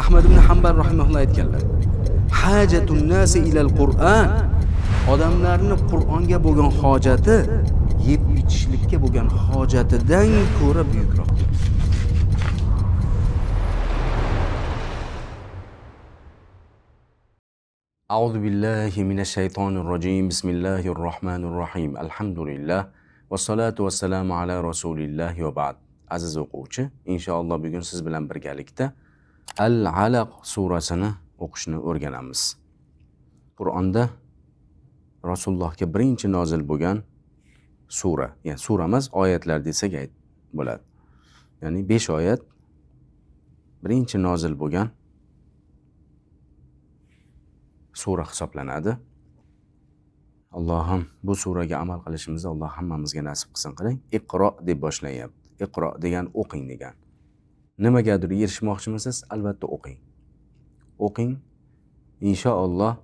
Ahmad ibn Hanbal rahimahulloh aytganlar: "Hajatun nasi ilal Qur'an." Odamlarning Qur'onga bo'lgan hojati yeb ichishlikka bo'lgan hojatidan ko'ra buyukroq. A'udhu billahi minash shaytonir rojim. Bismillahir rohmanir rohim. Alhamdulillah vassalatu vassalamu ala rasulillah va ba'd. Aziz o'quvchi, inshaalloh bugun siz bilan birgalikda Al-Alaq surasini o'qishni o'rganamiz. Qur'onda Rasulullohga birinchi nozil bo'lgan sura, ya'ni sura emas, oyatlar desak bo'ladi. Ya'ni 5 oyat birinchi nozil bo'lgan sura hisoblanadi. Allohim bu suraga amal qilishimizni Alloh hammamizga nasib qilsin qiling. Iqro deb boshlayapti. Iqro degan o'qing degan. Nimagadir erishmoqchimisiz? Albatta o'qing. O'qing. Inshaalloh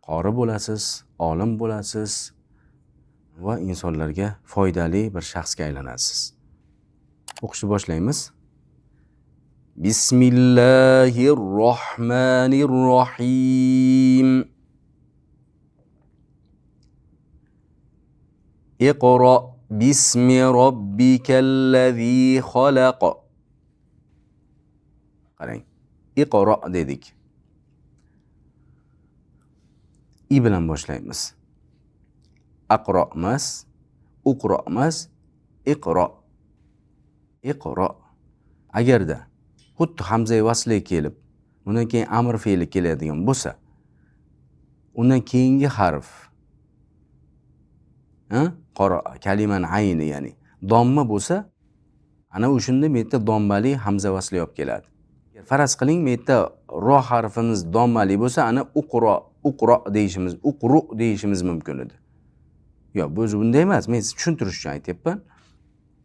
qori bo'lasiz, olim bo'lasiz va insonlarga foydali bir shaxsga aylanasiz. O'qishni boshlaymiz. Bismillahirrohmanirrohim. Iqra bismi robbikallazi xalaq. Qarang. Iqra dedik. I bilan boshlaymiz. Aqro emas, uqro emas, iqro. Iqro. Agarda xuddi hamza vasli kelib, undan keyin amr fe'li keladigan bo'lsa, undan keyingi harf qaro kalimaning ayni, ya'ni domma bo'lsa, ana o'shunda men yerda dommali hamza vasli olib keladi. Faraz qiling, men yerda ro harfimiz dommali bo'lsa, ana uqro deyishimiz, uqru deyishimiz mumkin edi. Yo'q, bu o'zi bunday emas. Men siz tushuntirish uchun aytyapman.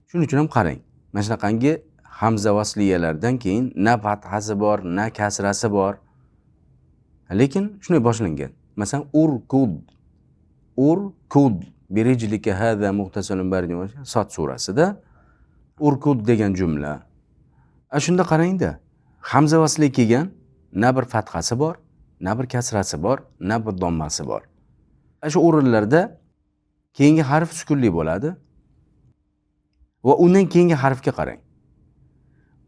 Shuning uchun ham qarang. Mana shunaqangi hamza vasliyalardan keyin na fathasi bor, na kasrasi bor. Lekin shunday boshlangan. Masalan, urkud birijlika hada muhtasalun bardi Sot surasida urkud degan jumla. Shunda qarangda, hamza vasli kelgan, na bir fathasi bor, na bir kasrasi bor, na bir dommasi bor. Shu o'rinlarda keyingi harf sukunli bo'ladi. Va undan keyingi harfga qarang.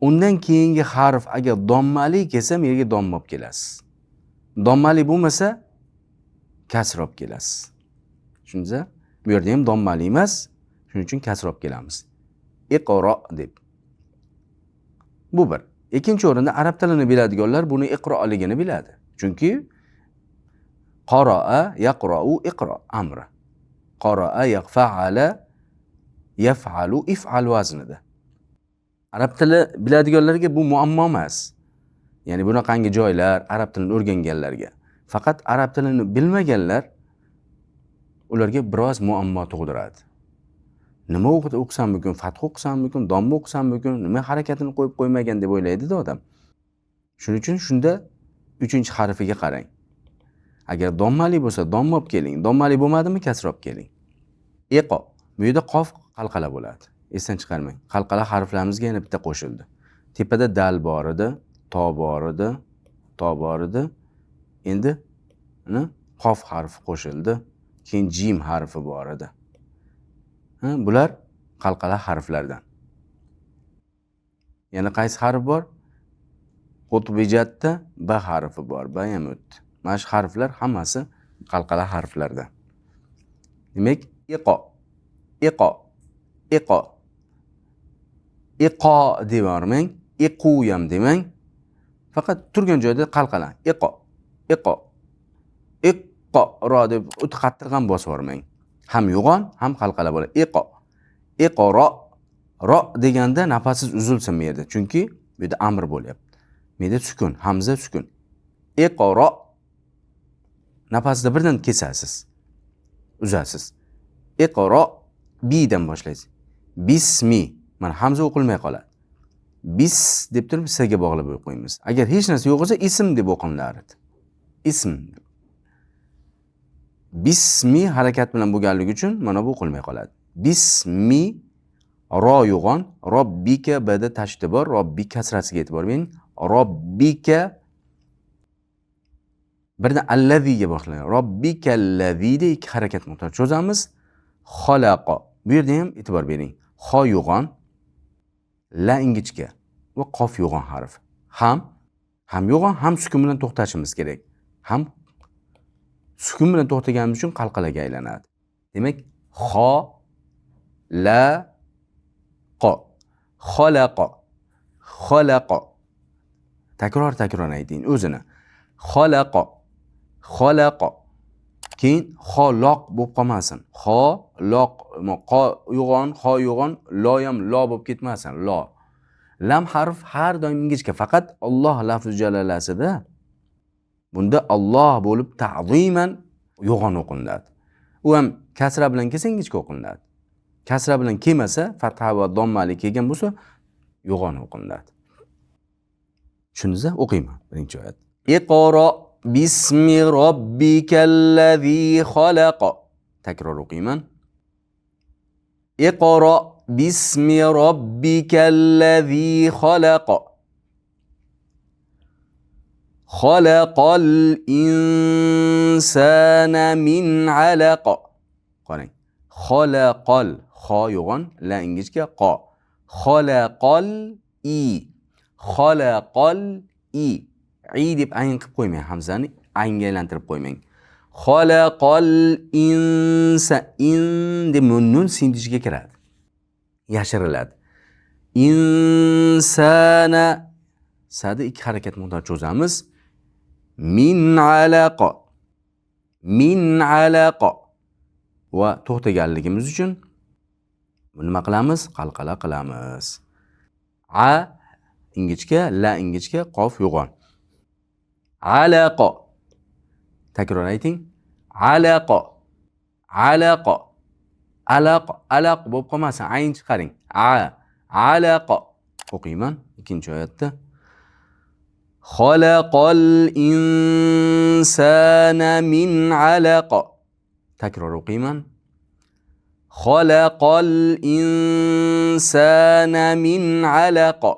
Undan keyingi harf agar dommali kelsa, menga domma olib kelasiz. Dommali bo'lmasa, kasr olib kelasiz. Tushundingizmi? Bu yerda ham dommali emas, shuning uchun kasr olib kelamiz. Iqro deb. Bu bir. Ikkinchi o'rinda arab tilini biladiganlar buni iqroligini biladi. Chunki qaro'a, yaqra'u, iqro amri. Qaro'a, yaqfa'ala, yaf'alu, if'al vaznida. Arab tili biladiganlarga bu muammo emas. Ya'ni bunaqangi joylar arab tilini o'rganganlarga. Faqat arab tilini bilmaganlar ularga biroz muammo tug'diradi. Nima o'qisam mumkin, fath o'qisam mumkin, domma o'qisam mumkin, nima harakatini qo'yib qo'ymagan deb o'ylaydi-da odam. Shuning uchun shunda 3-harfiga qarang. Agar dommali bo'lsa, domma olib keling. Dommali bo'lmadimi, kasr olib keling. Iqo. Bu yerda qof qalqala bo'ladi. Esdan chiqarmang. Qalqala harflarimizga yana bitta qo'shildi. Tepada dal bor edi, to bor edi, to bor edi. Endi qof harfi qo'shildi. Keyin jim harfi bor edi. Bular qalqala harflardan. Yana qaysi harf bor? Qutbijatda ba harfi bor, ba ham o'tdi. Mana shu harflar hammasi qalqala harflardan. Demak, iqo, iqo, iqo. Iqo devormang, iqu ham demang. Faqat turgan joyda qalqalang. Iqo, iqo. Iqro deb o'ti qattiq bosib yormang. Ham yo'g'on, ham qalqala bo'ladi. Iqo. Iqro. Ro deganda nafasiz uzilsin bu yerda. Chunki bu yerda amr bo'lyapti. Bu yerda sukun, hamza sukun. Iqro. Nafasda birdan kesasiz. Uzasiz. Iqro bidan boshlaysiz. Bismi. Mana hamza o'qilmay qoladi. Bis deb turib sizga bog'lab qo'yamiz. Agar hech narsa yo'q bo'lsa, ism deb o'qinlardi. Ism. Bismi harakat bilan bo'lganligi uchun mana bu o'qilmay qoladi. Bismi ro yo'g'on, robbika bada tashdi bor, robbi kasrasiga e'tibor bering. Robbika birdan allaziga boshlaydi. Robbikallazida ikki harakat nuqta cho'zamiz. Xalaqa. Bu yerda ham e'tibor bering. Xo yo'g'on, la ingichka va qof yo'g'on harf. Ham yo'g'on, ham sukun bilan to'xtashimiz kerak. Ham sukun bilan to'xtaganimiz uchun qalqalaga aylanadi. Demak, xo la qo. Xalaqa. Xalaqa. Takror ayting o'zini. Xalaqa. Xalaqa. Keyin xoloq bo'lib qolmasin. Xoloq, qo yo'g'on, lo ham lo bo'lib ketmasin. Lo. Lam harf har doim ingichka, faqat Alloh lafzi jalalasida bunda Alloh bo'lib ta'ziman yo'g'on o'qiladi. U ham kasra bilan kelsa ingichka o'qiladi. Kasra bilan kelmasa, fatha va dommali kelgan bo'lsa, yo'g'on o'qiladi. Shuningizda o'qiyman birinchi oyat. Iqro bismi robbikallazi xalaq. Takror o'qiyman. Iqro bismi robbikallazi xalaq. Xalaqal insana min alaq. Qarang. Xalaqal, xo yo'g'on, la ingichka, qo. Xalaqal i. Xalaqal i. I deb ayn qilib qo'ymang, hamzani aynga aylantirib qo'ymang. Xalaqal insa, in deb nun sindishiga kiradi. Yashiriladi. Insana, sada ikki harakat miqdor cho'zamiz. Min alaqa. Min alaqa. Va to'xtaganligimiz uchun nima qilamiz? Qalqala qilamiz. A ingichka, la ingichka, qof yo'g'on. Alaqa. Takror ayting. Alaqa. Alaqa. Alaq bo'lib qolmasin. Ayn chiqaring. Alaqa. O'qiyman ikkinchi oyatda. Xalaqal insana min alaqa. Takror o'qiyman. Xalaqal insana min alaqa.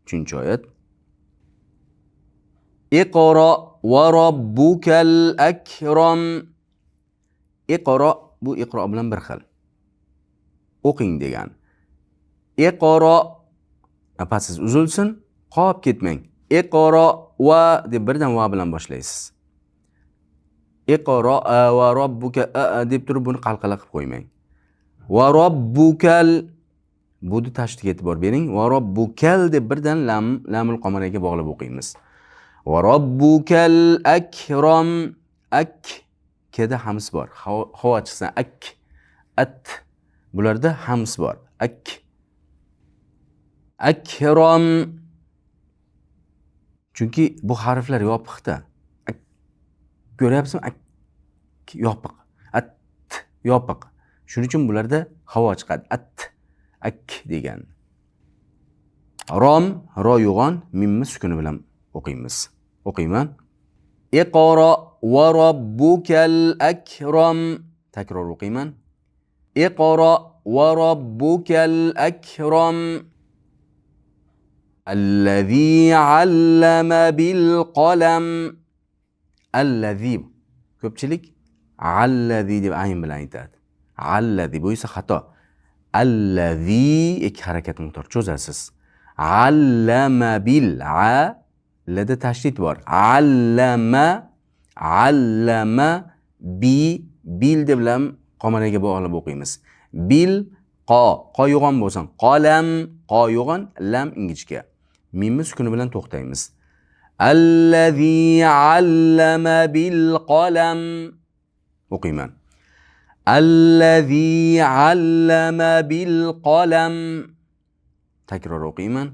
Uchinchi oyat. Iqro va robbukal akram. Iqro, bu iqro bilan bir xil. O'qing degan. Iqro, nafasingiz uzilsin, qolib ketmang. Iqro va deb birdan va bilan boshlaysiz. Iqro va robbuka deb turib buni qalqala qilib qo'ymang. Va robbukal, buni tashdidga e'tibor bering. Va robbukal deb birdan lamul qamaraga bog'lab o'qiymiz. Va robbukal akram. Ak keda hams bor. Havo chiqsa ak, at. Bularda hams bor. Ak. Akram. Chunki bu harflar yopiqda. Ko'ryapsizmi? Ak yopiq. At yopiq. Shuning uchun bularda havo chiqadi. At, ak degan. Rom, ro yo'g'on, mimni sukuni bilan o'qiymiz. O'qiyman. Iqro va robbukal akram. Takror o'qiyman. Iqro va robbukal akram. Allazi 'allama bil qalam. Allazi. Ko'pchilik allazi deb ayn bilan aytadi. Allazi bu esa xato. Allazi ikki harakat miqdor cho'zasiz. Allama bil a lada tashdid bor. Allama bil deb lam qomaraga bog'lab o'qiymiz. Bil qo yo'g'on bo'lsin. Qalam qo yo'g'on, lam ingichka. Mimni sukuni bilan to'xtaymiz. Allazi 'allama bil qalam. O'qiyman. Allazi 'allama bil qalam. Takror o'qiyman.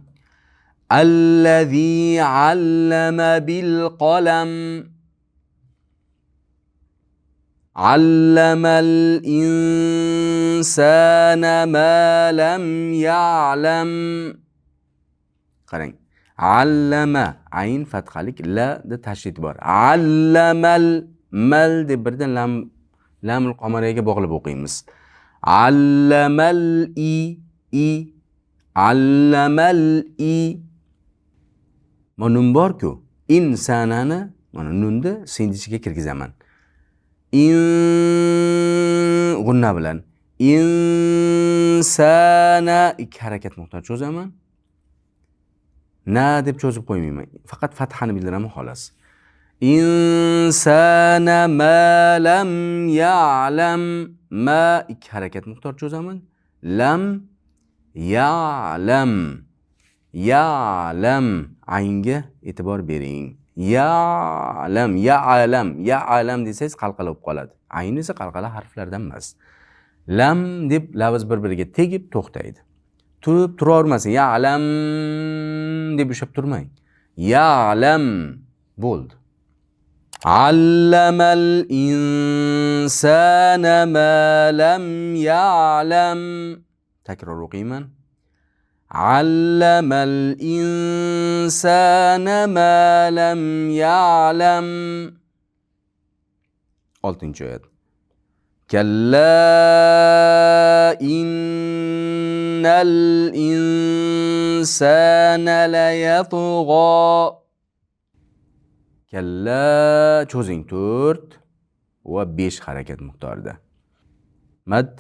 Allazi 'allama bil qalam. 'Allamal insana ma lam ya'lam. Qarang. Allama ayn fathalik, la da tashdid bor. Allamal mal deb birdan lamul qamaraga bog'lab o'qiymiz. Allamal i. Allamal i. Manum bor-ku, insanani Mana nunni sin ichiga kirgizaman. G'unna bilan. Insana ikki harakat nuqtani cho'zaman. Na deb cho'zib qo'ymayman. Faqat fathani bildiraman xolos. İnsana ma lam ya'lam. Ma ikki harakat nuqtani cho'zaman. Lam ya'lam. Ya'lam aynga e'tibor bering. Ya'lam, ya'lam, ya'lam desangiz qalqala bo'lib qoladi. Ayn esa qalqala harflardan emas. Lam deb lafz bir-biriga tegib to'xtaydi. Turib turavermasin. Ya'lam deb ushlab turmang. Ya'lam bo'ldi. Allamal insana ma lam ya'lam. Takror o'qiyman. Allamal insana ma lam ya'lam. 6-oyat. Kalla innal insana layatgha. Kalla cho'zing 4 va 5 harakat miqdorida. Mad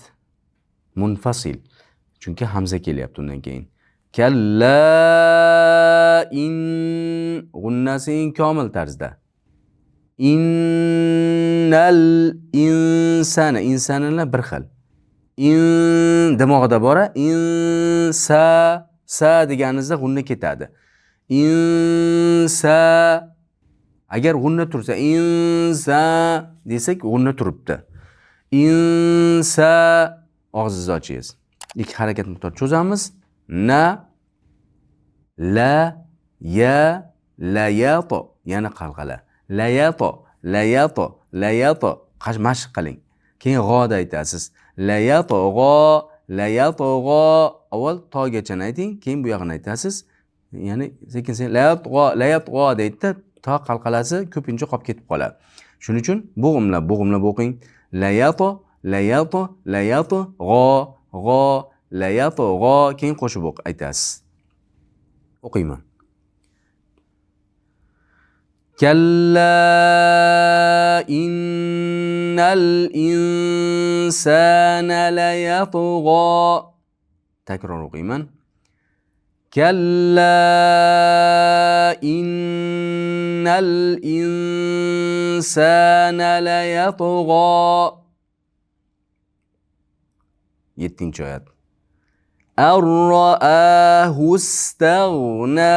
munfasil. Chunki hamza kelyapti undan keyin. Kalla in g'unnasi komil tarzda. Innal insana insanalar bir xil. In dimog'ida bora, insa sa deganingizda g'unna ketadi. Insa agar g'unna tursa, insa desak g'unna turibdi. Insa og'zingizni ochingiz. İki harakat miqdor cho'zamiz. Na la ya layato yana qalqala. Layato layato layato mashq qiling. Keyin g'oda aytasiz. Layato g'o avval togacha ayting, keyin bu yog'ini aytasiz. Ya'ni sekin layatg'o deydi, to qalqalasi ko'pincha qolib ketib qoladi. Shuning uchun bo'g'imlab o'qing. Layato g'o layato g'o keyin qo'shib aytasiz. O'qiyman. Kalla innal insana layatgha. Takror o'qiyman. Kalla innal insana layatgha. 7-oyat. Ar-ra'ahu istaghna.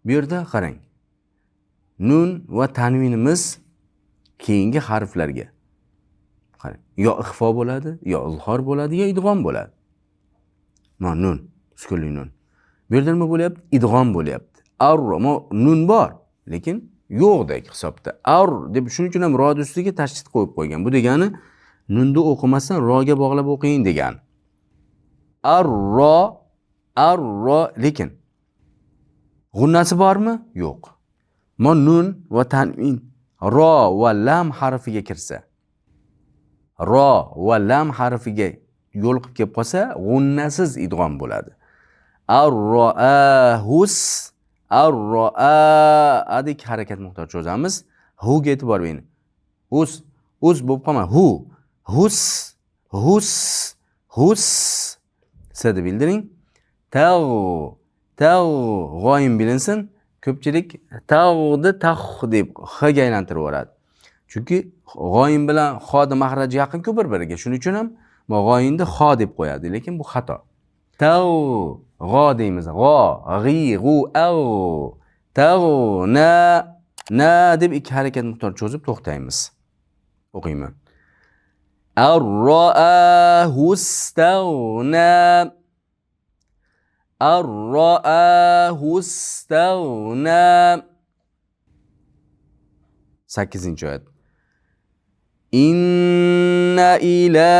Bu yerda qarang. Nun va tanvinimiz keyingi harflarga. Qarang, yo ixfo bo'ladi, yo izhor bo'ladi, yo idg'om bo'ladi. Mana nun, sukunli nun. Bu yerda nima bo'lyapti? Idg'om bo'lyapti. Nun bor, lekin yo'qdek hisobda. Ar deb shuning uchun ham rod ustiga tashdid qo'yib qo'ygan. Bu degani nunni o'qimasdan roga bog'lab o'qing degan. Ar-ro lekin g'unnasi bormi? Yo'q. Nun va tanvin ro va lam harfiga kirsa, ro va lam harfiga yo'liqib kelib qolsa, g'unnasiz idg'om bo'ladi. Ar-ro'ahus adik harakat miqdor cho'zamiz. Hu ga e'tibor bering. Us bo'lib qolma. Hus sida bildiring. Tag g'oyim bilinsin. Ko'pchilik tag'ni tagh deb xga aylantirib yuboradi. Chunki g'oyim bilan xodi mahraji yaqin-ku bir-biriga. Shuning uchun ham g'oyinni xo deb qo'yadi, lekin bu xato. Tag g'o deymiz. G'o, g'i, g'u, av. Tag na deb ikki harakat miqdor cho'zib to'xtaymiz. O'qiyman. Ar-ra'ahu istaghna. Ar-ra'ahu istaghna. 8-oyat. Inna ila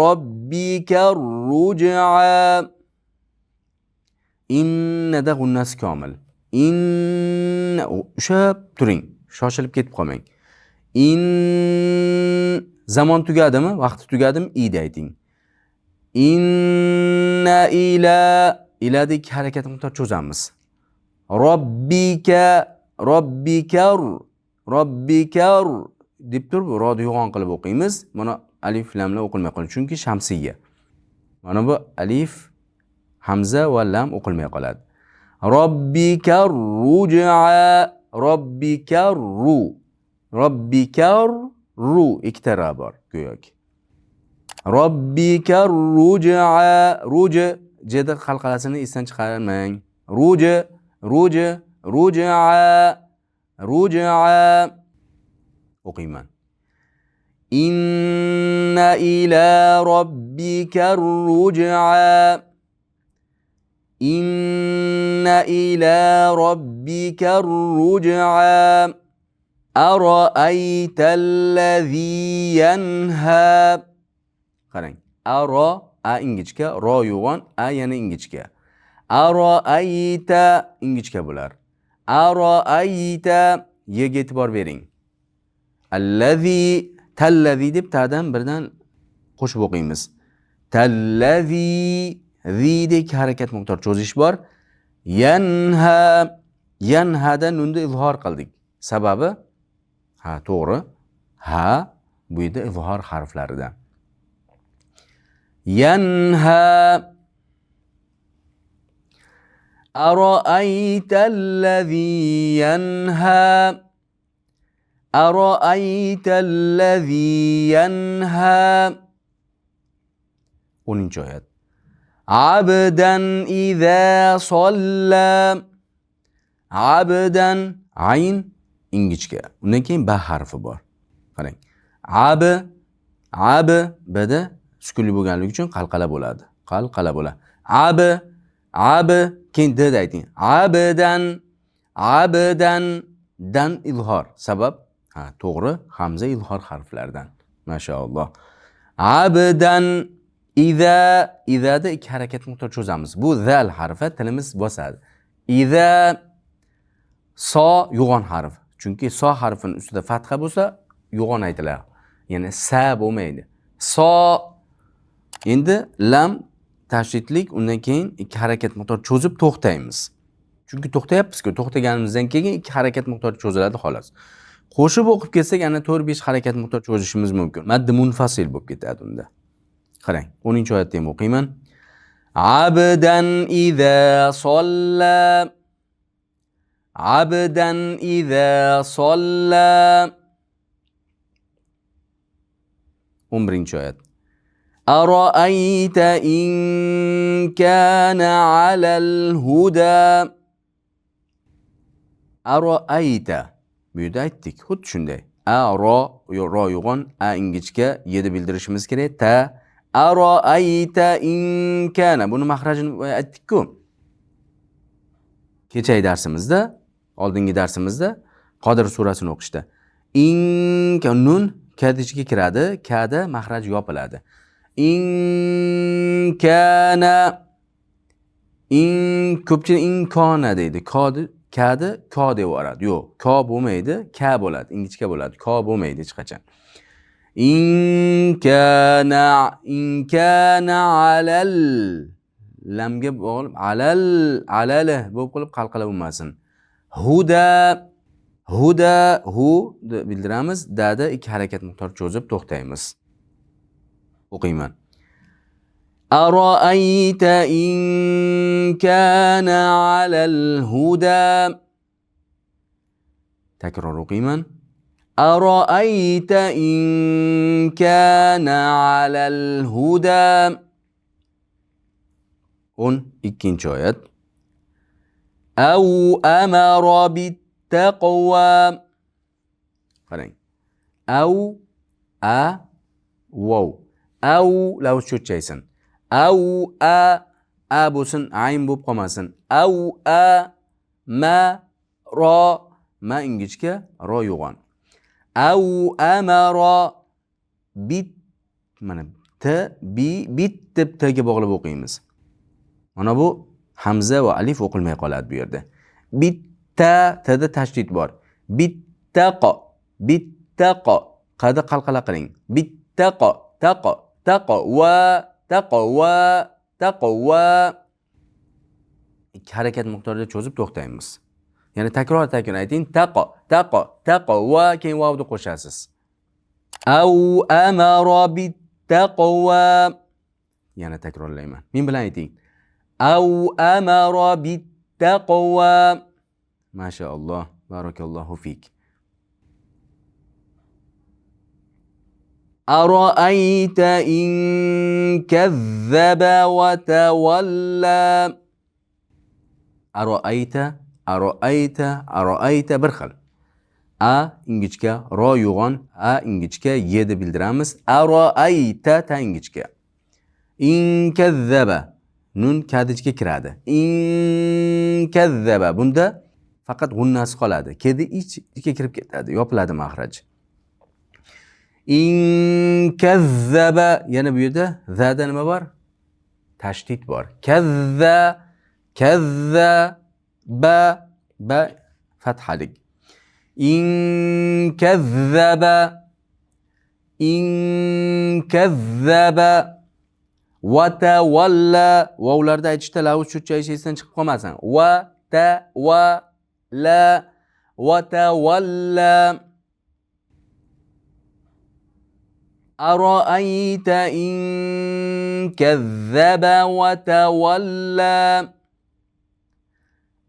robbika ruj'a. Innada g'unnasi komil. Inna ushab turing. Shoshilib ketib qolmang. Zamon tugadimi? Vaqti tugadimi? Ida ayting. Inna ila iladek harakat miqdor cho'zamiz. Robbika robbikar, robbikar deb turib roni yo'g'on qilib o'qiymiz. Buni alif lamlar o'qilmay qoladi, chunki shamsiya. Mana bu alif, hamza va lam o'qilmay qoladi. Robbikar ruj'a, robbikar ru, robbikar ru ikkita ra bor go'yoki. Robbikar ruj'a, ruj' jeda qalqalasini esdan chiqarmang. Ruj', ruj', ruj'a, ruj'a o'qiyman. Inna ila robbikar ruj'a, inna ila robbikar ruj'a, ara'ayta allazi yanha. Qarang, aro a ingichka, ro yo'g'on, a yana ingichka. Ara'ayta ingichka bo'lar. Ara'ayta yega e'tibor bering. Allazi, tallazi deb ta'dan birdan qo'shib o'qiymiz. Tallazi, zidek harakat miqdor cho'zish bor. Yanha, yanhada nunda izhor qildik. Sababi ha, to'g'ri. Ha bu yerda izhor harflaridan. Yanha, ara'ayta allazi yanha, ara'ayta allazi yanha. 10-oyat. Abdan iza solla, abdan ayn ingichka, undan keyin ba harfi bor. Qarang, ab bda sukunli bo'lganligi uchun qalqala bo'ladi. Qalqala bo'ladi. Ab keyin d ayting. Abdan, abdan dan izhor. Sabab ha, to'g'ri, hamza izhor harflaridan. Mashaalloh. Abdan iza, izada ikki harakat miqdor cho'zamiz. Bu zal harfi tilimiz bosadi. Iza so yo'g'on harf. Chunki so harfining ustida fatha bo'lsa, yo'g'on aytiladi. Ya'ni sa bo'lmaydi. So, endi lam tashdidlik, undan keyin ikki harakat miqdor cho'zib to'xtaymiz. Chunki to'xtayapmiz-ku, to'xtaganimizdan keyin ikki harakat miqdor cho'ziladi xolos. Qo'shib o'qib ketsak, ana 4-5 harakat miqdor cho'zishimiz mumkin. Maddi munfasil bo'lib ketadi unda. Qarang, 10-oyatda ham o'qiyman. Abdan iza solla, abdan iza solla. 11-oyat. Ara'ayta in kana 'alal huda. Ara'ayta bu yerda aytdik, xuddi shunday. Ro yo'g'on, a ingichka, yedi bildirishimiz kerak. Ta, ara'ayta in kana, buni mahrajini aytdik-ku. Kechagi darsimizda, oldingi darsimizda Qodir surasini o'qishda. In nun kad ichiga kiradi, kada mahraj yopiladi. In kana, in ko'pchilik inkona deydi. Kadi ko deb yuboradi. Yo'q, ko bo'lmaydi, ka bo'ladi, ingichka bo'ladi. Ko bo'lmaydi hech qachon. In kana alal, lamga bog'lib alal bo'lib qolib qalqala bo'lmasin. Huda, huda, hu bildiramiz. Dada ikki harakat miqdor cho'zib to'xtaymiz. O'qiyman. Ara'ayta in kana 'alal huda. Takror o'qiyman. Ara'ayta in kana 'alal huda. 12-oyat. Aw amara bit taqwa. Qarang. Aw, a, waw. Aw lavz cho'chaysin. Aw a bo'lsin, ayn bo'lib qolmasin. Aw a ma ro, ma ingichka, ro yo'g'on. Aw amara bit, mana t bi bit deb tga bog'lab o'qiymiz. Mana bu hamza va alif o'qilmay qoladi bu yerda. Bitta, tada tashdid bor. Bittaqa, bittaqa, qada qalqala qiling. Bittaqa, taqa, taqwa, taqwa, taqwa. Ikki harakat miqdorida cho'zib to'xtaymiz. Ya'ni takror ayting. Taqva keyin vovni qo'shasiz. Au amara bittaqwa. Yana takrorlayman. Men bilan ayting. Au amara bittaqwa. Mashaalloh, barakallohu fik. Ara'ayta in kazzaba wa tawalla. Ara'ayta bir xil. A ingichka, ro yo'g'on, a ingichka, ye deb bildiramiz. Ara'ayta ta ingichka. In kazzaba nun kadichga kiradi. In kazzaba bunda faqat g'unnasi qoladi. Kedi ichga kirib ketadi, yopiladi maxraj. In kazzaba yana bu yerda zada nima bor? Tashdid bor. Kazza ba fathalik. In kazzaba wa tawalla. Vovlarda aytishda lavuz cho'chayish esdan chiqib qolmasin. Wa tawalla. Ara'ayta in kazzaba wa tawalla.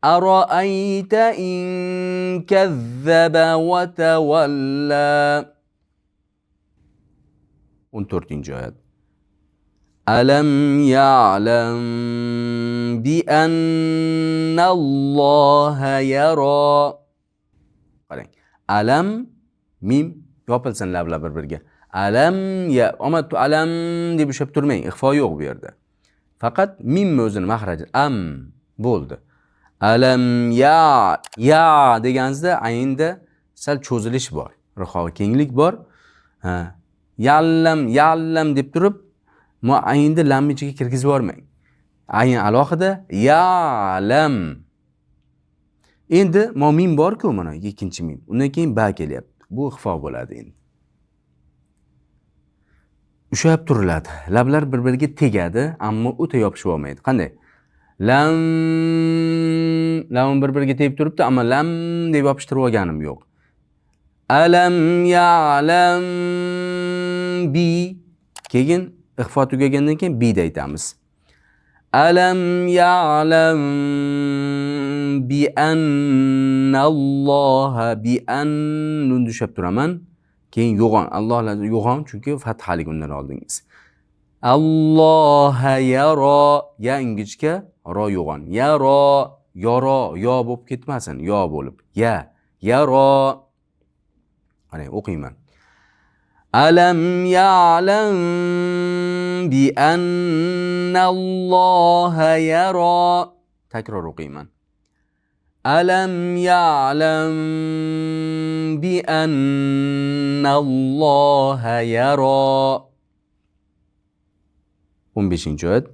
Ara'ayta in kazzaba wa tawalla. 14-oyat. Alam ya'lam bi anna Alloha yara. Qarang. Alam mim yopilsin lablar bir-biriga. Alam ya omatu alam deb ushab turmang. Ixfo yo'q bu yerda. Faqat mim o'zini maxraji am bo'ldi. Alam ya deganingizda aynda sal cho'zilish bor. Riho kenglik bor. Ya'lam deb turib, mo aynda lam ichiga kirgizib yormang. Ayn alohida ya'lam. Endi mo mim bor-ku mana ikkinchi mim. Undan keyin ba kelyapti. Bu ixfo bo'ladi endi. Ushab turiladi. Lablar bir-biriga tegadi, ammo o'ta yopishib olmaydi. Qanday? Lam bir-biriga tegib turibdi, ammo lam deb yopishtirib olganim yo'q. Alam ya'lam bi. Keyin ixfo tugagandan keyin bi da aytamiz. Alam ya'lam bi annalloha bi an nun tushab turaman. Keyin yo'g'on. Allohlar yo'g'on chunki fathalik undan oldingiz. Alloha yara ya ingichka, ro yo'g'on. Yara, yo bo'lib ketmasin, yo bo'lib. Yara. Qarang, o'qiyman. Alam ya'lam bi annalloha yara. Takror o'qiyman. Alam ya'lam bi annalloha yara. 15-oyat.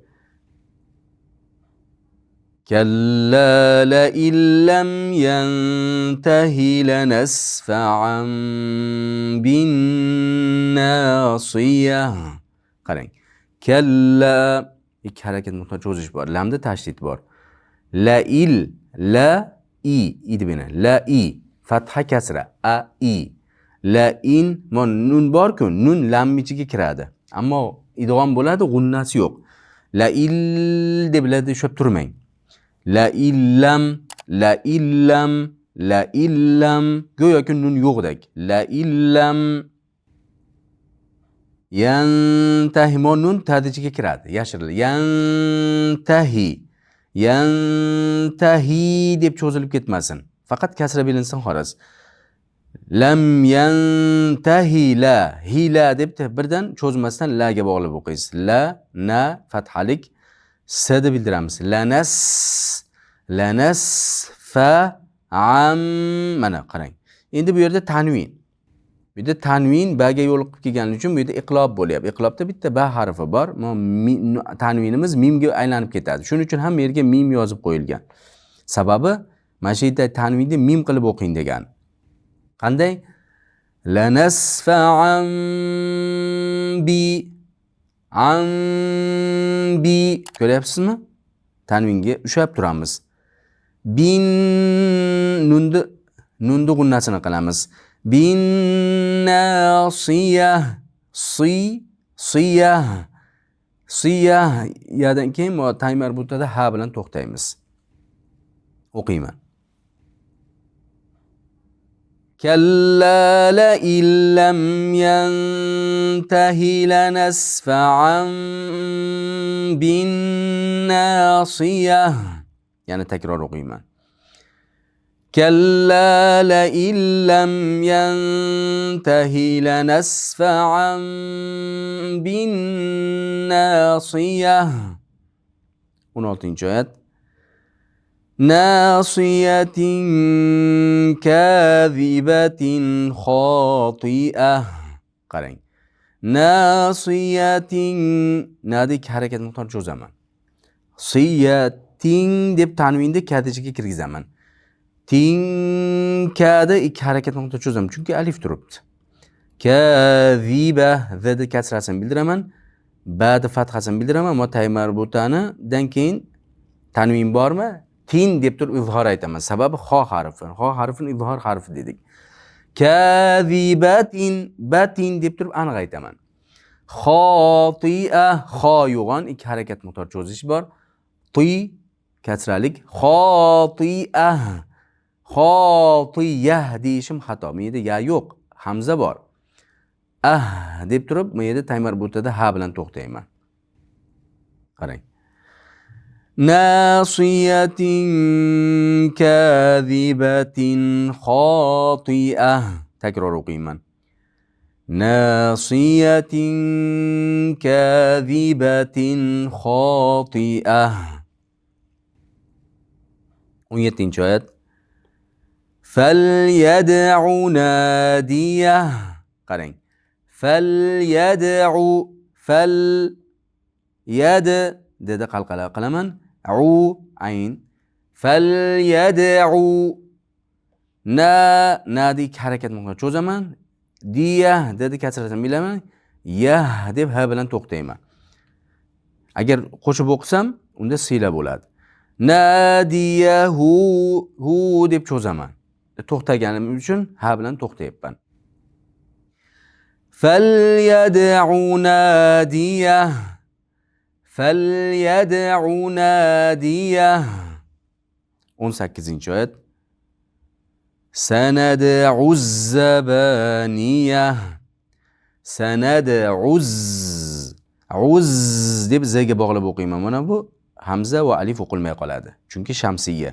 Kalla la illam yantahi lanasfa'an bin nasiyah. Qarang. Kalla ikki harakat muhtoj cho'zish bor. Lamda tashdid bor. La i deb yana. La i fatha kasra a i. La in nun bor-ku, nun lam ichiga kiradi. Ammo idg'om bo'ladi, g'unnasi yo'q. La il deb biladi, ushab turmang. La illam go'yoki nun yo'qdek. La illam yantahi nun tadichiga kiradi, yashiriladi. Yantahi deb cho'zilib ketmasin. Faqat kasra bilinsin xolos. Lam yantahi la hila deb birdan cho'zmasdan la ga bog'lab o'qiysiz. La na fathalik s deb bildiramiz. Lanas fa am mana qarang. Endi bu yerda tanvin. Bu yerda tanvin baga yo'liqib kelgani uchun bu yerda iqlob bo'lyapti. Iqlobda bitta ba harfi bor. Tanvinimiz mimga aylanib ketadi. Shuning uchun ham yerga mim yozib qo'yilgan. Sababi mana shu yerda tanvinni mim qilib o'qing degan. Qanday? Lanasfa'an bi ko'ryapsizmi? Tanvinga ushab turamiz. bin nunni gunnasini qilamiz. Bin nasiyah siyah siyah yadan keyin tay marbutada ha bilan to'xtaymiz. O'qiyman. Kalla la illam yantahi lanasfa'an bin nasiyah. Yani takror o'qiyman. Kalla la illam yantahi lanasfa'an bin nasiyah. 16-oyat. Nasiyatin kazibatin khati'ah. Qarang. Nasiyatin nadik harakat miqdori cho'zaman. Siyatin deb tanvinni kadichiga kirgizaman. Tinkada ikki harakat miqdori cho'zaman chunki alif turibdi. Kaziba zada kasrasini bildiraman. Ba'da fathasini bildiraman. Ma tay marbutani dan keyin tanvin bormi? Tin deb turib izhor aytaman. Sababi xo harfi. Xo harfini izhor harfi dedik. Kazibatin batin deb turib aniq aytaman. Xoti'a xo yo'g'on ikki harakat miqdori cho'zish bor. Ti kasralik xoti'ah xotiyah deyishim xato. Bu yerda ya yo'q, hamza bor. Deb turib, bu yerda tay marbutada ha bilan to'xtayman. Qarang. Nasiyatin kazibatin xoti'ah. Takror o'qiyman. Nasiyatin kazibatin xoti'ah. 17-oyat. Falyad'u nadiyah. Qarang. Falyad'u dedi qalqala qilaman. Ayn. Falyad'u nadi ikki harakat miqdori cho'zaman. Diya dedi kasrasini bilaman. Yah deb ha bilan to'xtayman. Agar qo'shib o'qisam, unda sila bo'ladi. Nadiyahu hu deb cho'zaman. To'xtaganim uchun ha bilan to'xtayapman. Falyad'u nadiyah. Falyad'u nadiyah. 18-oyat. Sanad'u zabaniyah. Sanad'u uz deb zaga bog'lab o'qiyman. Mana bu hamza va alif o'qilmay qoladi. Chunki shamsiyya.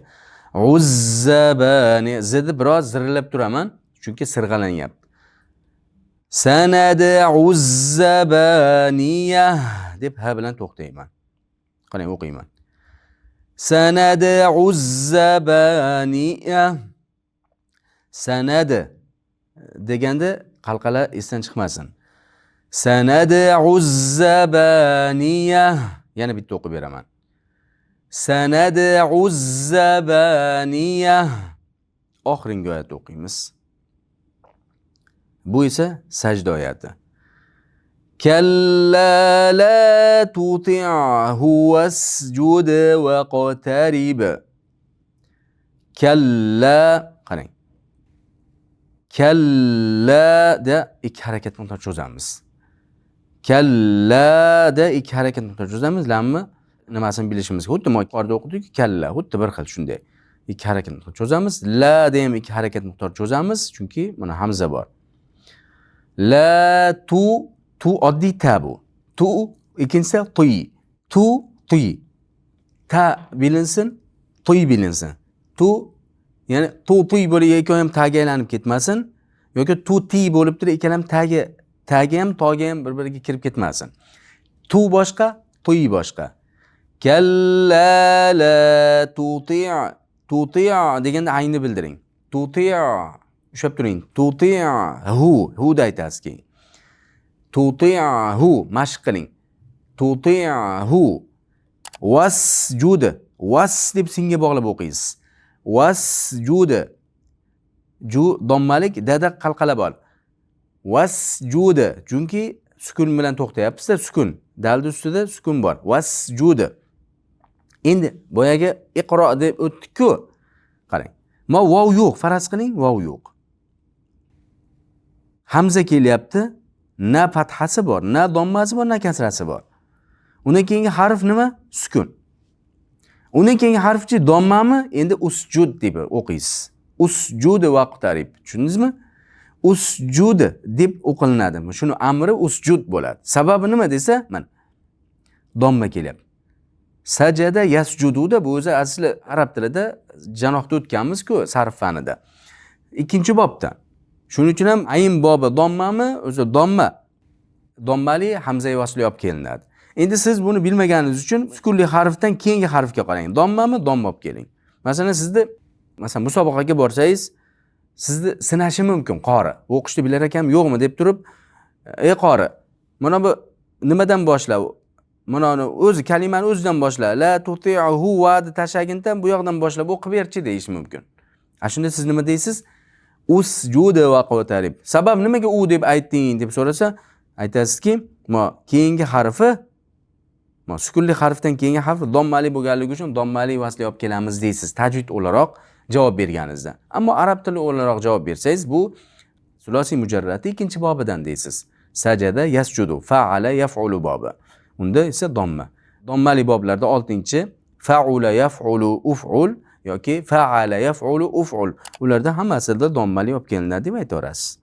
Uzzabani zidi biroz zirilab turaman. Chunki sirg'alanyapti. Sanad'u zabaniyah deb ha bilan to'xtayman. Qarang o'qiyman. Sanad'u zabaniyah. Sanad deganda qalqala esdan chiqmasin. Sanad'u zabaniyah. Yana bitta o'qib beraman. Sanad'u zabaniyah. Oxirgi oyatni o'qiymiz. Bu esa sajda oyati. Kalla la tuti'hu wasjud waqtarib. Kalla qarang. Kalla da ikki harakat miqdori cho'zamiz. Kalla da ikki harakat miqdori cho'zamiz. Lamni nimasini bilishimiz. Xuddi yuqorida o'qidik, kalla, xuddi bir xil shunday. Ikki harakat miqdori cho'zamiz. La da ham ikki harakat miqdori cho'zamiz, chunki mana hamza bor. La tu oddiy ta bu. Tu ikkinchisi ti. Ta bilinsin, ti bilinsin. Tu ya'ni ti bo'lib ikkovi ham taga aylanib ketmasin yoki ti bo'lib turib ikkalam tagi ham togi ham bir-biriga kirib ketmasin. Tu boshqa, ti boshqa. Kalla la tuti' deganda ayni bildiring. Tuti' ushlab turing. Tuti' hu da aytasiz keyin. Tuti'hu mashq qiling. Tuti'hu wasjud deb singa bog'lab o'qiysiz. Wasjud dommalik dada qalqalab ol. Wasjud chunki sukun bilan to'xtayapsiz-da, sukun. Dalda ustida sukun bor. Wasjud. Endi boyaga iqro deb o'tdik-ku. Qarang. Ma vov yo'q, faraz qiling, vov yo'q. Hamza kelyapti, na fathasi bor, na dommasi bor, na kasrasi bor. Undan keyingi harf nima? Sukun. Undan keyingi harfchi dommami? Endi usjud deb o'qiysiz. Usjud vaqtarib. Tushundingizmi? Usjud deb o'qilinadi. Shuni amri usjud bo'ladi. Sababi nima desa, mana domma kelyapti. Sajada yasjududa bu o'zi asli arab tilida janohda o'tganmiz-ku, sarf fanida. Ikkinchi bobda. Shuning uchun ham ayn bobi dommami? O'zi domma. Dommali hamza-i vasli olib kelinadi. Endi siz buni bilmaganingiz uchun sukunli harfdan keyingi harfga qarang. Dommami? Domma olib keling. Masalan, sizni musobaqaga borsangiz, sizni sinashi mumkin qori. O'qishni bilar ekan, yo'qmi deb turib, "Ey qori, mana bu nimadan boshlab? Mana o'zi kalimani o'zidan boshla. La tuti'hu va'd tashagindan bu yoqdan boshlab o'qib berchi" deyish mumkin. Shunda siz nima deysiz? Usjud va qatarib. Sabab nimaga u deb aytding deb so'rasa, aytasizki, keyingi harfi sukunli harfdan keyingi harf dommali bo'lganligi uchun dommali vasli olib kelamiz deysiz. Tajvid o'laroq javob berganingizda. Ammo arab tili o'laroq javob bersangiz, bu sulosiy mujarrati ikkinchi bobidan deysiz. Sajada yasjudu, fa'ala yaf'ulu bobi. Unda esa domma. Dommali boblarda 6-chi fa'ula yaf'ulu uf'ul yoki fa'ala yaf'ulu uf'ul. Ularda hammasida dommali olib kelinadi deb aytaverasiz.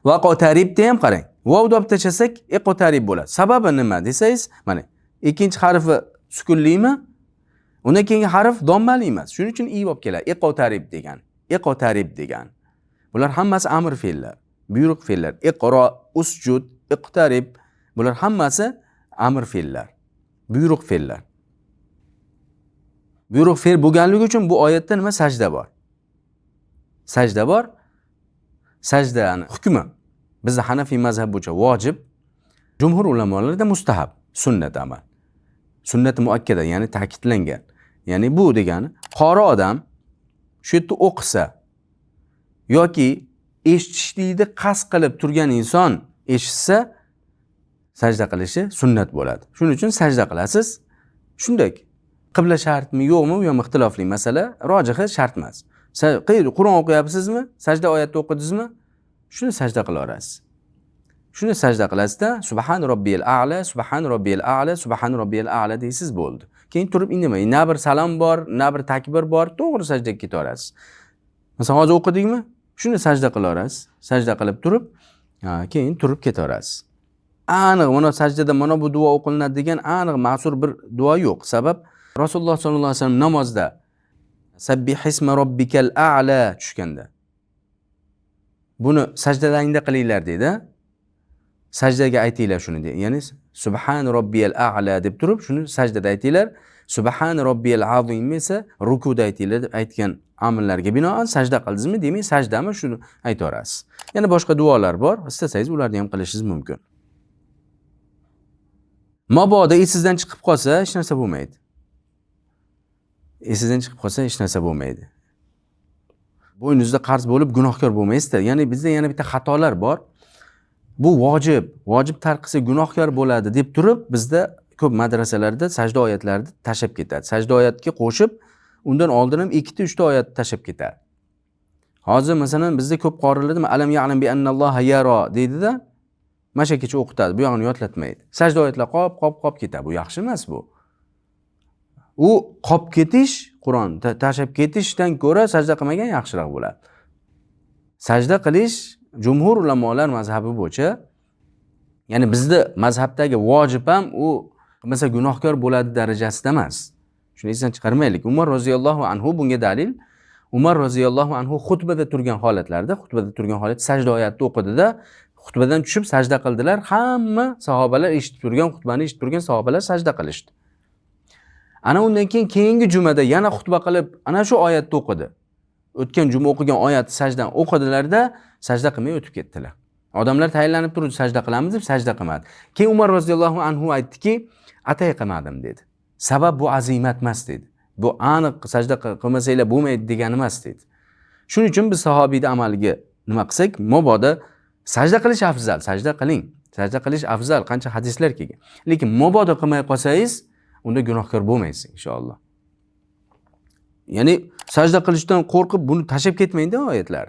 Va qotaribda ham qarang. Vovni olib tashlasak, iqotarib bo'ladi. Sababi nima desangiz, mana ikkinchi harfi sukunlimi? Undan keyingi harf dommali emas. Shuning uchun i olib keladi. Iqotarib degan. Iqotarib degan. Bular hammasi amr fe'llar, buyruq fe'llar. Iqro, usjud, iqtarib. Bular hammasi amr fe'llar, buyruq fe'llar. Buyruq fe'l bo'lganligi uchun bu oyatda nima? Sajda bor. Sajda bor. Sajdani hukmi bizda Hanafiy mazhab bo'yicha vojib, jumhur ulamolarda mustahab, sunnat amal. Sunnat muakkada, ya'ni ta'kidlangan. Ya'ni bu degani qori odam shu yerda o'qisa yoki eshitishlikni qasd qilib turgan inson eshitsa sajda qilishi sunnat bo'ladi. Shuning uchun sajda qilasiz. Shunday. Qibla shartmi, yo'qmi, bu ham ixtilofli masala. Rojihi shart emas. Qur'on o'qiyapsizmi? Sajda oyatni o'qidingizmi? Shuni sajda qilaverasiz. Shuni sajda qilasizda subhan robbiyal a'la, subhan robbiyal a'la, subhan robbiyal a'la deysiz bo'ldi. Keyin turib indamang. Na bir salom bor, na bir takbir bor, to'g'ri sajdaga ketaverasiz. Masalan, hozir o'qidingmi? Shuni sajda qilaverasiz. Sajda qilib turib, keyin turib ketaverasiz. Aniq mana sajdada mana bu duo o'qilinadi degan aniq ma'sur bir duo yo'q. Sabab Rasululloh sollallohu alayhi vasallam namozda Sabbihisma robbikal a'la tushganda buni sajdalaringda qilinglar dedi. Sajdaga aytinglar shuni dedi. Ya'ni subhan robbiyal a'la deb turib shuni sajdada aytinglar. Subhan robbiyal azim esa rukuda aytinglar deb aytgan amillarga binoan sajda qildingizmi demay sajdami shuni aytaverasiz. Yana boshqa duolar bor. Istasangiz ularni ham qilishingiz mumkin. Mabodo esingizdan chiqib qolsa hech narsa bo'lmaydi. Esingizdan chiqib qolsa hech narsa bo'lmaydi. Bo'yningizda qarz bo'lib gunohkor bo'lmaysizda. Ya'ni bizda yana bitta xatolar bor. Bu vojib. Vojib tark qilsa gunohkor bo'ladi deb turib, bizda ko'p madrasalarda sajda oyatlarini tashab ketadi. Sajda oyatga qo'shib, undan oldin ham 2-3 ta oyat tashab ketadi. Hozir masalan bizda ko'p qorilarda alam ya'lam bi annalloha yara deydi-da, mashakacha o'qitadi. Bu yo'g'ini yodlatmaydi. Sajda oyatlar qop ketadi. Bu yaxshi emas bu. U qop ketish, Qur'on tashab ketishdan ko'ra sajda qilmagan yaxshiroq bo'ladi. Sajda qilish jumhur ulamolar mazhabi bo'yicha, ya'ni bizda mazhabdagi vojib ham u qilmasa gunohkor bo'ladi darajasida emas. Shuni esdan chiqarmaylik. Umar roziyallohu anhu bunga dalil. Umar roziyallohu anhu xutbada turgan holatlarda, sajda oyatni o'qidida, xutbadan tushib sajda qildilar. Hamma sahobalar xutbani eshitib turgan sahobalar sajda qilishdi. Ana undan keyin keyingi jumada yana xutba qilib, ana shu oyatni o'qidi. O'tgan juma o'qigan oyatni sajdan o'qidilarda, sajda qilmay o'tib ketdilar. Odamlar tayinlanib turib sajda qilamiz deb sajda qilmadi. Keyin Umar roziyallohu anhu aytdiki, atay qilmadim dedi. Sabab bu azimat emas dedi. Bu aniq sajda qilmasanglar bo'lmaydi degani emas dedi. Shuning uchun biz sahobiyda amaliga nima qilsak, mabodo sajda qilish afzal, sajda qiling. Sajda qilish afzal, qancha hadislar kelgan. Lekin mabodo qilmay qolsangiz, unda gunohkor bo'lmaysiz inshaalloh. Ya'ni sajda qilishdan qo'rqib buni tashlab ketmaydi oyatlar.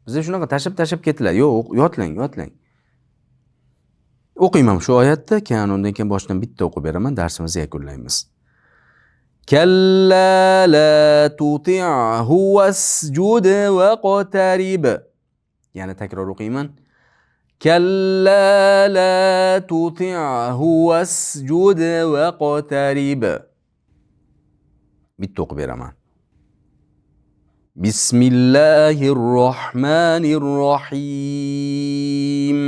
Bizda shunaqa tashlab ketiladi. Yo'q, yodlang. O'qiyman shu oyatni, keyin undan keyin boshdan bitta o'qib beraman, darsimizni yakunlaymiz. Kalla la tuti'hu wasjud waqtarib. Yana takror o'qiyman. Kalla la tuti'hu wasjud waqtarib. Bitta o'qib beraman. Bismillahirrohmanirrohim.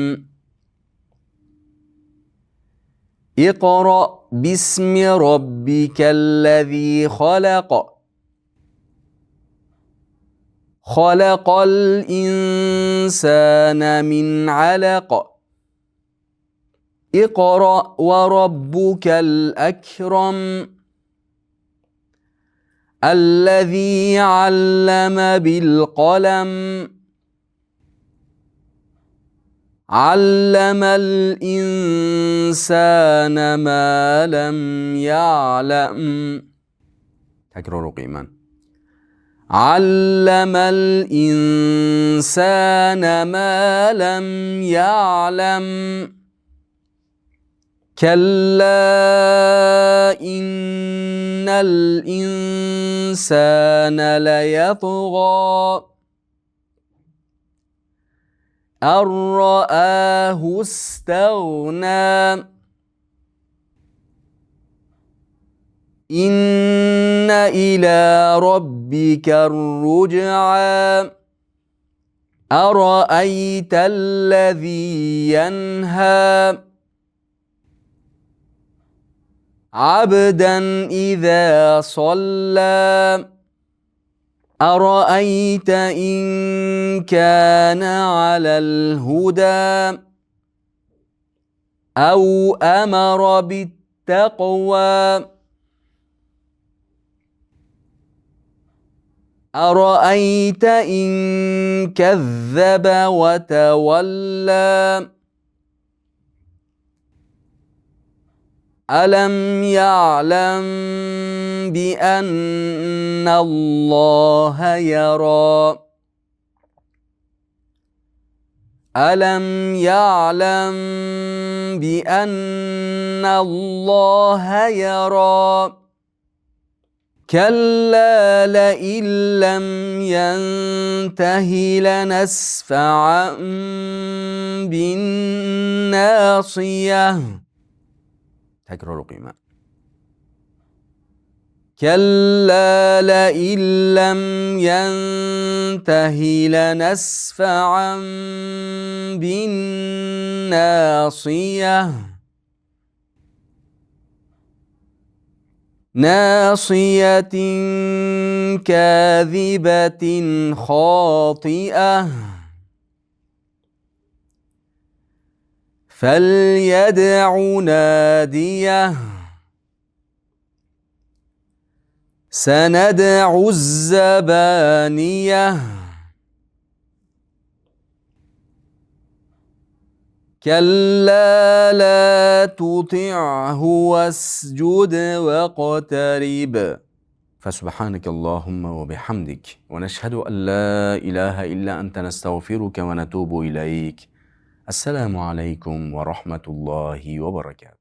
Iqra bismi robbikallazi khalaq. Khalaqal insana min 'alaq. Iqra wa rabbukal akram. الذي علم بالقلم علم الإنسان ما لم يعلم. تكرار قيما. علم الإنسان ما لم يعلم. كلا إن الإنسان ليطغى أن رآه استغنى. إن إلى ربك الرجعى. أرأيت الذي ينهى عبدا إذا صلى. أرأيت إن كان على الهدى أو أمر بالتقوى. أرأيت إن كذب وتولى. ألم يعلم بأن الله يرى. ألم يعلم بأن الله يرى. كلا لئن لم ينته لنسفعا بالناصية. تكرار قيمة. كلا لئن لم ينته لنسفعا بالناصية. ناصية كاذبة خاطئة. فليدع ناديه. سندع الزبانية. كلا لا تطعه واسجد واقترب. فسبحانك اللهم وبحمدك ونشهد أن لا إله إلا أنت نستغفرك ونتوب إليك. السلام عليكم ورحمة الله وبركاته.